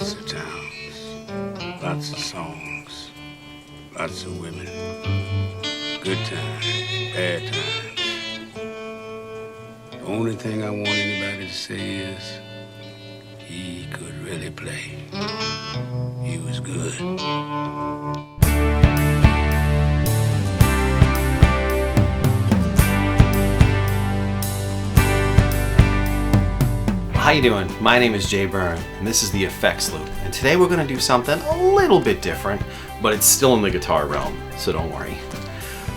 Lots of towns, lots of songs, lots of women, good times, bad times. The only thing I want anybody to say is, he could really play. He was good. How you doing? My name is Jay Byrne, and this is the Effects Loop. And today we're going to do something a little bit different, but it's still in the guitar realm, so don't worry.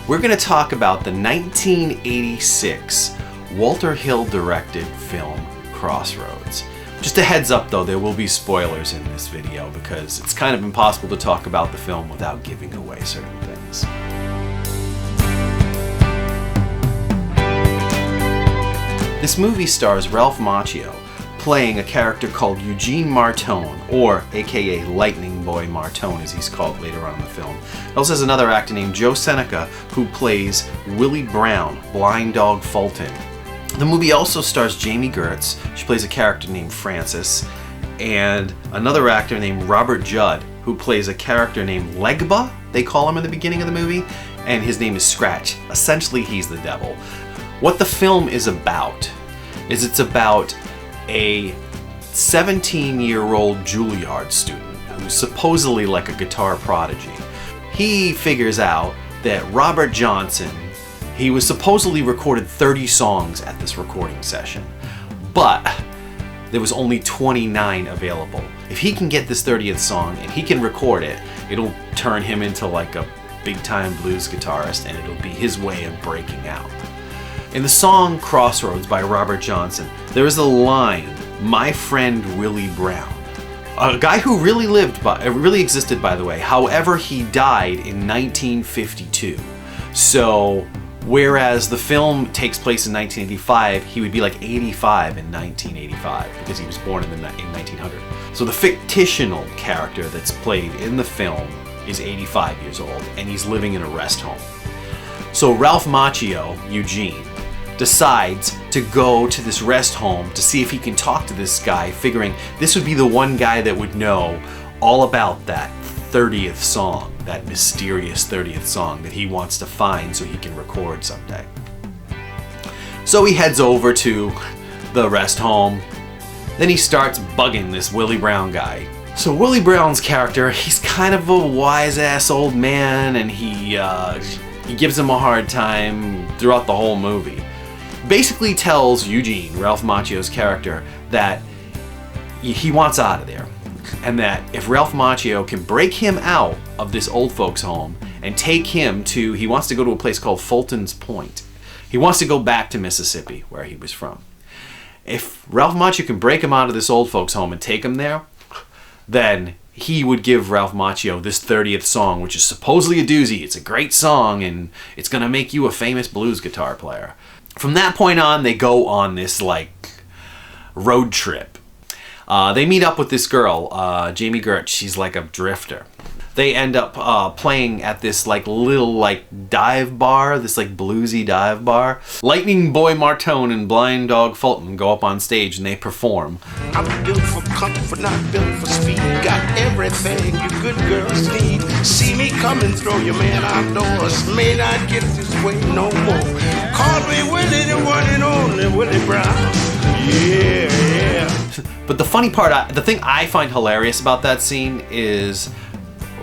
We're going to talk about the 1986 Walter Hill directed film Crossroads. Just a heads up though, there will be spoilers in this video because it's kind of impossible to talk about the film without giving away certain things. This movie stars Ralph Macchio playing a character called Eugene Martone, or aka Lightning Boy Martone as he's called later on in the film. It also has another actor named Joe Seneca who plays Willie Brown, Blind Dog Fulton. The movie also stars Jami Gertz. She plays a character named Frances, and another actor named Robert Judd who plays a character named Legba, they call him in the beginning of the movie, and his name is Scratch. Essentially he's the devil. What the film is about is it's about a 17-year-old Juilliard student who's supposedly like a guitar prodigy. He figures out that Robert Johnson, he was supposedly recorded 30 songs at this recording session, but there was only 29 available. If he can get this 30th song and he can record it, it'll turn him into like a big-time blues guitarist, and it'll be his way of breaking out. In the song Crossroads by Robert Johnson, there is a line, "My friend Willie Brown," a guy who really existed by the way. However, he died in 1952. So, whereas the film takes place in 1985, he would be like 85 in 1985 because he was born in 1900. So the fictional character that's played in the film is 85 years old, and he's living in a rest home. So Ralph Macchio, Eugene, decides to go to this rest home to see if he can talk to this guy, figuring this would be the one guy that would know all about that 30th song, that mysterious 30th song that he wants to find so he can record someday. So he heads over to the rest home. Then he starts bugging this Willie Brown guy. So Willie Brown's character, he's kind of a wise-ass old man, and he gives him a hard time throughout the whole movie. Basically tells Eugene, Ralph Macchio's character, that he wants out of there, and that if Ralph Macchio can break him out of this old folks home and take him to, he wants to go to a place called Fulton's Point. He wants to go back to Mississippi, where he was from. If Ralph Macchio can break him out of this old folks home and take him there, then he would give Ralph Macchio this 30th song, which is supposedly a doozy. It's a great song, and it's gonna make you a famous blues guitar player. From that point on, they go on this like road trip. They meet up with this girl, Jami Gertz. She's like a drifter. They end up playing at this like little like dive bar, this like bluesy dive bar. Lightning Boy Martone and Blind Dog Fulton go up on stage and they perform. I'm built for comfort, not built for speed. Got everything you good girls need. See me come and throw your man outdoors. May not get this way no more. Call me Willie, the one and only Willie Brown. Yeah. But the funny part, the thing I find hilarious about that scene is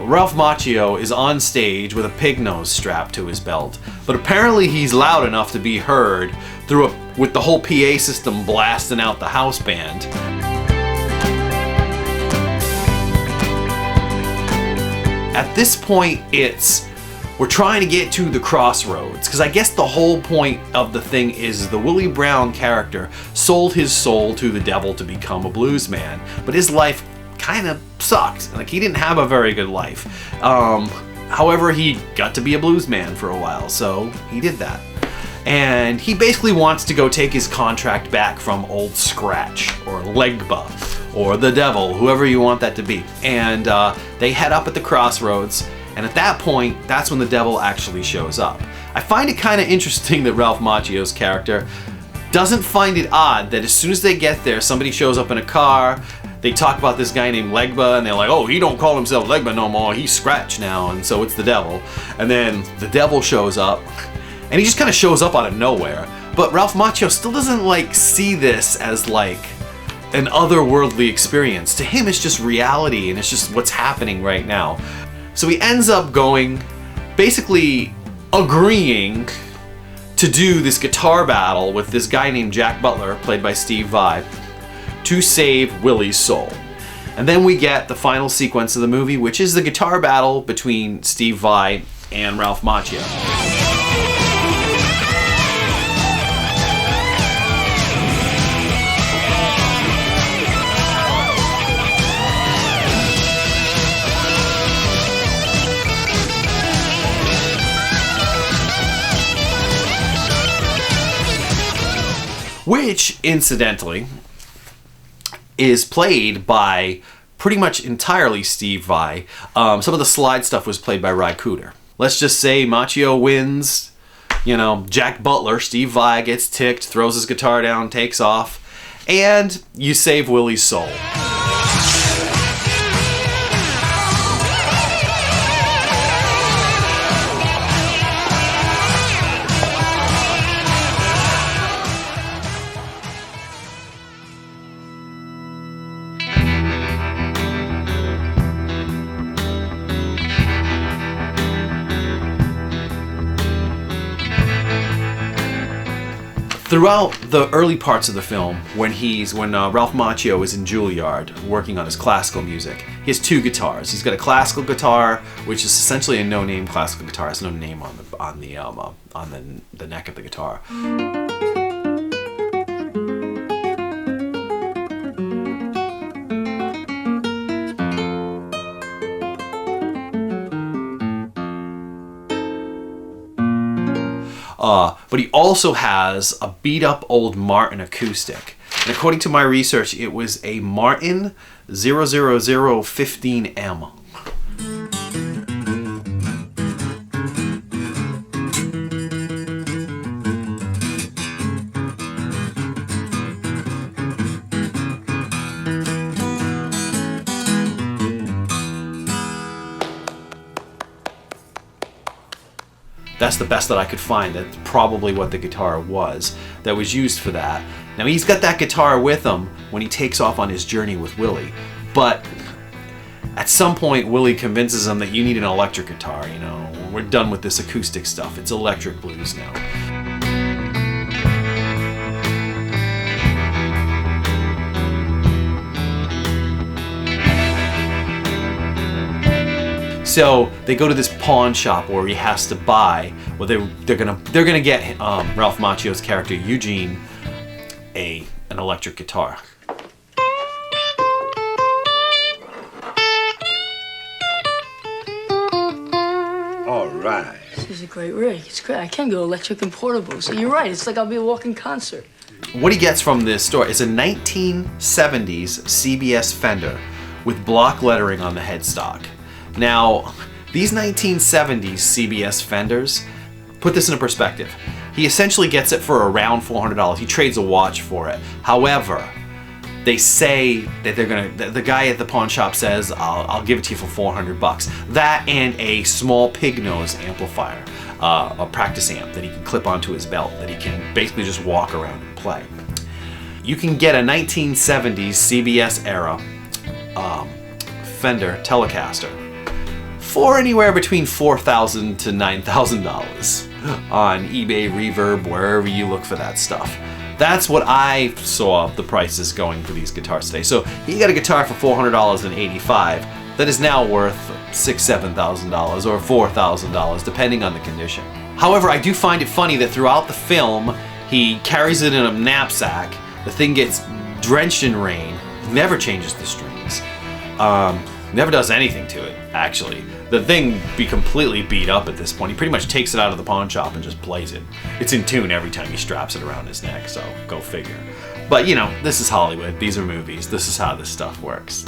Ralph Macchio is on stage with a pig nose strapped to his belt, but apparently he's loud enough to be heard with the whole PA system blasting out the house band. At this point, we're trying to get to the crossroads, because I guess the whole point of the thing is the Willie Brown character sold his soul to the devil to become a blues man, but his life kind of sucked. Like, he didn't have a very good life. However, he got to be a blues man for a while, so he did that. And he basically wants to go take his contract back from old Scratch, or Legba, or the devil, whoever you want that to be. And they head up at the crossroads, and at that point, that's when the devil actually shows up. I find it kind of interesting that Ralph Macchio's character doesn't find it odd that as soon as they get there, somebody shows up in a car, they talk about this guy named Legba, and they're like, oh, he don't call himself Legba no more, he's Scratch now, and so it's the devil. And then the devil shows up, and he just kind of shows up out of nowhere. But Ralph Macchio still doesn't like see this as like an otherworldly experience. To him, it's just reality, and it's just what's happening right now. So he ends up going, basically agreeing to do this guitar battle with this guy named Jack Butler, played by Steve Vai, to save Willie's soul. And then we get the final sequence of the movie, which is the guitar battle between Steve Vai and Ralph Macchio. Which, incidentally, is played by pretty much entirely Steve Vai. Some of the slide stuff was played by Ry Cooder. Let's just say Macchio wins, you know, Jack Butler, Steve Vai gets ticked, throws his guitar down, takes off, and you save Willie's soul. Throughout the early parts of the film, when Ralph Macchio is in Juilliard working on his classical music, he has two guitars. He's got a classical guitar, which is essentially a no-name classical guitar. It has no name on the neck of the guitar. But he also has a beat-up old Martin acoustic. And according to my research, it was a Martin 00015M. That's the best that I could find. That's probably what the guitar was that was used for that. Now he's got that guitar with him when he takes off on his journey with Willie, but at some point Willie convinces him that you need an electric guitar, you know, we're done with this acoustic stuff, it's electric blues now. So they go to this pawn shop where he has to buy. Well, they're gonna get Ralph Macchio's character Eugene an electric guitar. All right. This is a great rig. It's great. I can go electric and portable. So you're right. It's like I'll be a walking concert. What he gets from this store is a 1970s CBS Fender with block lettering on the headstock. Now, these 1970s CBS Fenders, put this in perspective. He essentially gets it for around $400. He trades a watch for it. However, they say that the guy at the pawn shop says, I'll give it to you for $400. That and a small pig nose amplifier, a practice amp that he can clip onto his belt, that he can basically just walk around and play. You can get a 1970s CBS Era Fender Telecaster for anywhere between $4,000 to $9,000 on eBay, Reverb, wherever you look for that stuff. That's what I saw the prices going for these guitars today. So he got a guitar for $400.85 that is now worth $6,000, $7,000 or $4,000 depending on the condition. However, I do find it funny that throughout the film he carries it in a knapsack. The thing gets drenched in rain, never changes the strings, never does anything to it, actually. The thing be completely beat up at this point. He pretty much takes it out of the pawn shop and just plays it. It's in tune every time he straps it around his neck, so go figure. But you know, this is Hollywood, these are movies, this is how this stuff works.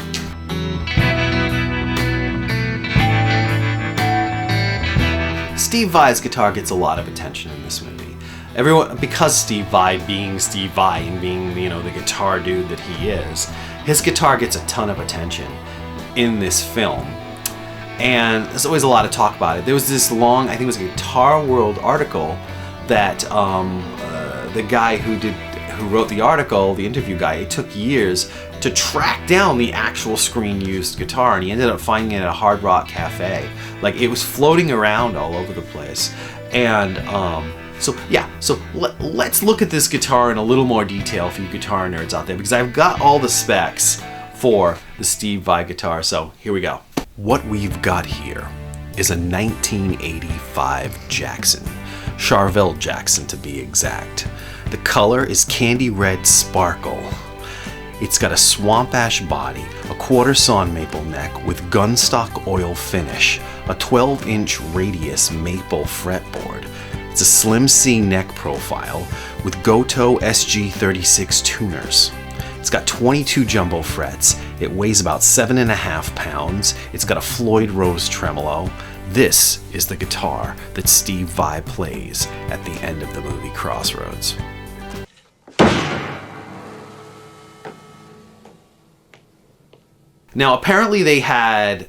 Steve Vai's guitar gets a lot of attention in this movie. Everyone, because Steve Vai being Steve Vai and being, you know, the guitar dude that he is, His guitar gets a ton of attention in this film, and there's always a lot of talk about it. There was this long, I think it was a Guitar World article that the guy who wrote the article, the interview guy, it took years to track down the actual screen-used guitar, and he ended up finding it at a Hard Rock Cafe. Like, it was floating around all over the place. And so let's look at this guitar in a little more detail for you guitar nerds out there, because I've got all the specs for the Steve Vai guitar. So here we go. What we've got here is a 1985 Jackson, Charvel Jackson to be exact. The color is candy red sparkle. It's got a swamp ash body, a quarter sawn maple neck with gunstock oil finish, a 12-inch radius maple fretboard. It's a slim C neck profile with Goto SG36 tuners. It's got 22 jumbo frets. It weighs about 7.5 pounds. It's got a Floyd Rose tremolo. This is the guitar that Steve Vai plays at the end of the movie Crossroads. Now, apparently they had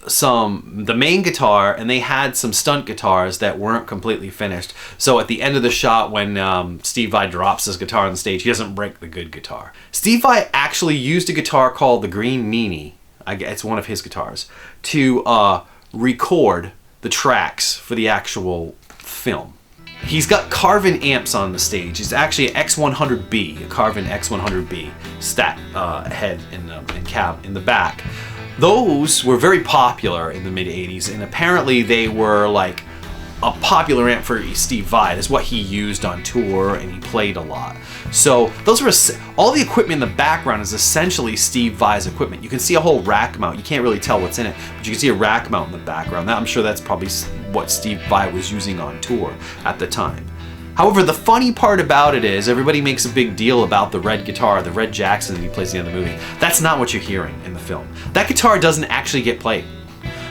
the main guitar, and they had some stunt guitars that weren't completely finished. So at the end of the shot, when Steve Vai drops his guitar on the stage, he doesn't break the good guitar. Steve Vai actually used a guitar called the Green Meanie, it's one of his guitars, to record the tracks for the actual film. He's got Carvin amps on the stage. It's actually an X100B, a Carvin X100B stat head and cab in the back. Those were very popular in the mid-'80s, and apparently they were like a popular amp for Steve Vai. That's what he used on tour, and he played a lot. So those were all the equipment in the background is essentially Steve Vai's equipment. You can see a whole rack mount. You can't really tell what's in it, but you can see a rack mount in the background. I'm sure that's probably what Steve Vai was using on tour at the time. However, the funny part about it is everybody makes a big deal about the red guitar, the red Jackson that he plays at the end of the movie. That's not what you're hearing in the film. That guitar doesn't actually get played.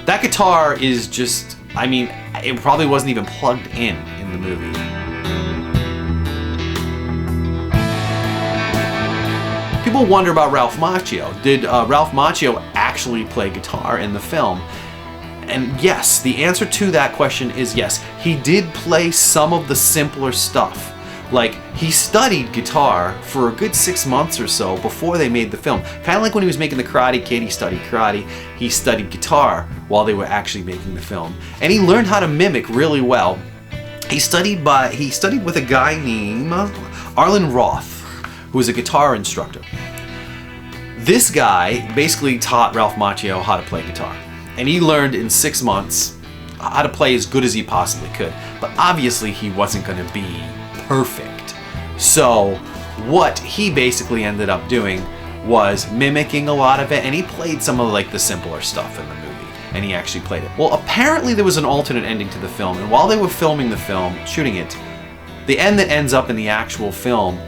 That guitar is just, I mean, it probably wasn't even plugged in the movie. People wonder about RALPH MACCHIO. Did RALPH MACCHIO actually play guitar in the film? And yes, the answer to that question is yes. He did play some of the simpler stuff. Like, he studied guitar for a good 6 months or so before they made the film. Kind of like when he was making The Karate Kid, he studied karate. He studied guitar while they were actually making the film. And he learned how to mimic really well. He studied with a guy named Arlen Roth, who was a guitar instructor. This guy basically taught RALPH MACCHIO how to play guitar. And he learned in 6 months how to play as good as he possibly could. But obviously he wasn't going to be perfect. So what he basically ended up doing was mimicking a lot of it, and he played some of like the simpler stuff in the movie, and he actually played it. Well, apparently there was an alternate ending to the film, and while they were filming the film, shooting it, the end that ends up in the actual film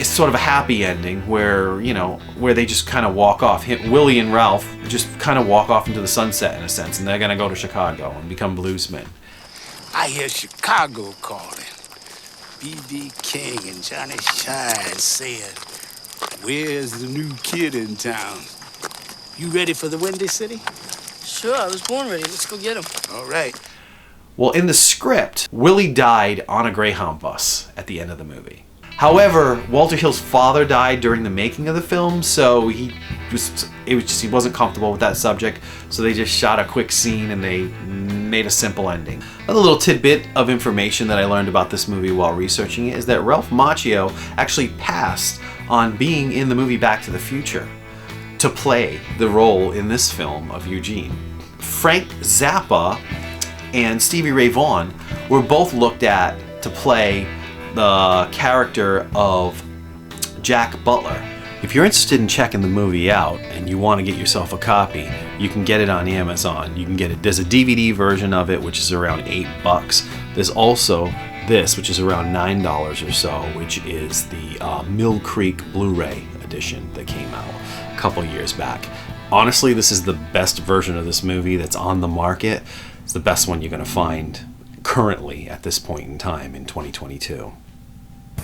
is sort of a happy ending where, you know, where they just kind of walk off. Willie and Ralph just kind of walk off into the sunset in a sense, and they're going to go to Chicago and become bluesmen. I hear Chicago calling. B.B. King and Johnny Shine saying, "Where's the new kid in town?" You ready for the Windy City? Sure, I was born ready. Let's go get him. All right. Well, in the script, Willie died on a Greyhound bus at the end of the movie. However, Walter Hill's father died during the making of the film, so he wasn't comfortable with that subject, so they just shot a quick scene and they made a simple ending. Another little tidbit of information that I learned about this movie while researching it is that RALPH MACCHIO actually passed on being in the movie Back to the Future to play the role in this film of Eugene. Frank Zappa and Stevie Ray Vaughan were both looked at to play the character of Jack Butler. If you're interested in checking the movie out and you want to get yourself a copy, you can get it on Amazon. You can get it. There's a DVD version of it, which is around $8. There's also this, which is around $9 or so, which is the Mill Creek Blu-ray edition that came out a couple years back. Honestly, this is the best version of this movie that's on the market. It's the best one you're going to find currently at this point in time in 2022.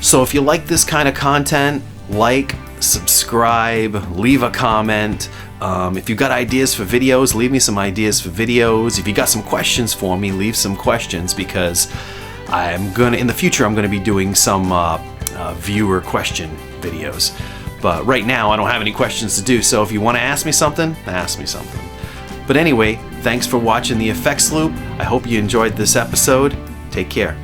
So if you like this kind of content, like, subscribe, leave a comment. If you've got ideas for videos, leave me some ideas for videos. If you got some questions for me, leave some questions, because in the future I'm gonna be doing some viewer question videos. But right now I don't have any questions to do, so if you want to ask me something, ask me something. But anyway, thanks for watching the Effects Loop. I hope you enjoyed this episode. Take care.